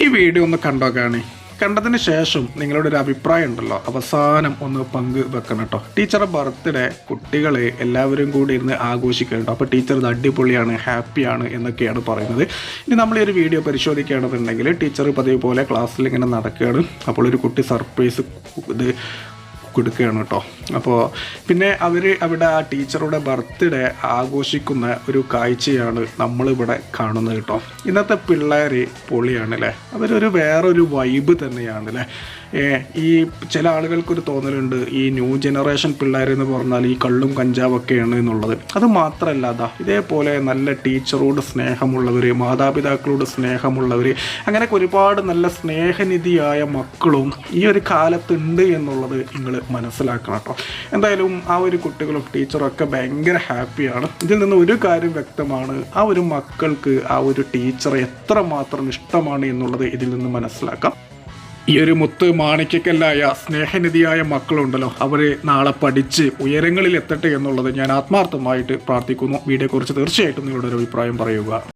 ഈ വീഡിയോ ഒന്ന് കണ്ടോക്കാണ്. കണ്ടതിന് ശേഷം നിങ്ങളുടെ ഒരു അഭിപ്രായം ഉണ്ടല്ലോ അവസാനം ഒന്ന് പങ്ക് വെക്കണം കേട്ടോ. ടീച്ചറുടെ ബർത്ത്ഡേ കുട്ടികൾ എല്ലാവരും കൂടി ഇരുന്ന് ആഘോഷിക്കുന്നുണ്ടോ. അപ്പോൾ ടീച്ചർ ഇത് അടിപൊളിയാണ്, ഹാപ്പിയാണ് എന്നൊക്കെയാണ് പറയുന്നത്. ഇനി നമ്മൾ ഈ ഒരു വീഡിയോ പരിശോധിക്കുകയാണെന്നുണ്ടെങ്കിൽ ടീച്ചർ പതിവ് പോലെ ക്ലാസ്സിൽ ഇങ്ങനെ നടക്കുകയാണ്. അപ്പോൾ ഒരു കുട്ടി സർപ്രൈസ് ഇത് കൊടുക്കുകയാണ് കേട്ടോ. അപ്പോൾ പിന്നെ അവിടെ ആ ടീച്ചറുടെ ബർത്ത്ഡേ ആഘോഷിക്കുന്ന ഒരു കാഴ്ചയാണ് നമ്മളിവിടെ കാണുന്നത് കേട്ടോ. ഇന്നത്തെ പിള്ളേർ പൊളിയാണ് അല്ലേ, അവരൊരു വേറൊരു വൈബ് തന്നെയാണ് അല്ലേ. ഈ ചില ആളുകൾക്കൊരു തോന്നലുണ്ട് ഈ ന്യൂ ജനറേഷൻ പിള്ളേരെന്ന് പറഞ്ഞാൽ ഈ കള്ളും കഞ്ചാവൊക്കെയാണ് എന്നുള്ളത്. അത് മാത്രമല്ല അതാ ഇതേപോലെ നല്ല ടീച്ചറോട് സ്നേഹമുള്ളവർ, മാതാപിതാക്കളോട് സ്നേഹമുള്ളവർ, അങ്ങനെയൊക്കെ ഒരുപാട് നല്ല സ്നേഹനിധിയായ മക്കളും ഈ ഒരു കാലത്തുണ്ട് എന്നുള്ളത് നിങ്ങൾ മനസ്സിലാക്കണം കേട്ടോ. എന്തായാലും ആ ഒരു കുട്ടികളും ടീച്ചറും ഒക്കെ ഭയങ്കര ഹാപ്പിയാണ്. ഇതിൽ നിന്ന് ഒരു കാര്യം വ്യക്തമാണ്, ആ ഒരു മക്കൾക്ക് ആ ഒരു ടീച്ചറെ എത്രമാത്രം ഇഷ്ടമാണ് എന്നുള്ളത് ഇതിൽ നിന്ന് മനസ്സിലാക്കാം. ഈ ഒരു മുത്ത് മാണിക്കല്ലായ സ്നേഹനിധിയായ മക്കളുണ്ടല്ലോ, അവർ നാളെ പഠിച്ച് ഉയരങ്ങളിൽ എത്തട്ടെ എന്നുള്ളത് ഞാൻ ആത്മാർത്ഥമായിട്ട് പ്രാർത്ഥിക്കുന്നു. വീഡിയോയെക്കുറിച്ച് തീർച്ചയായിട്ടും നിങ്ങളുടെ ഒരു അഭിപ്രായം പറയുക.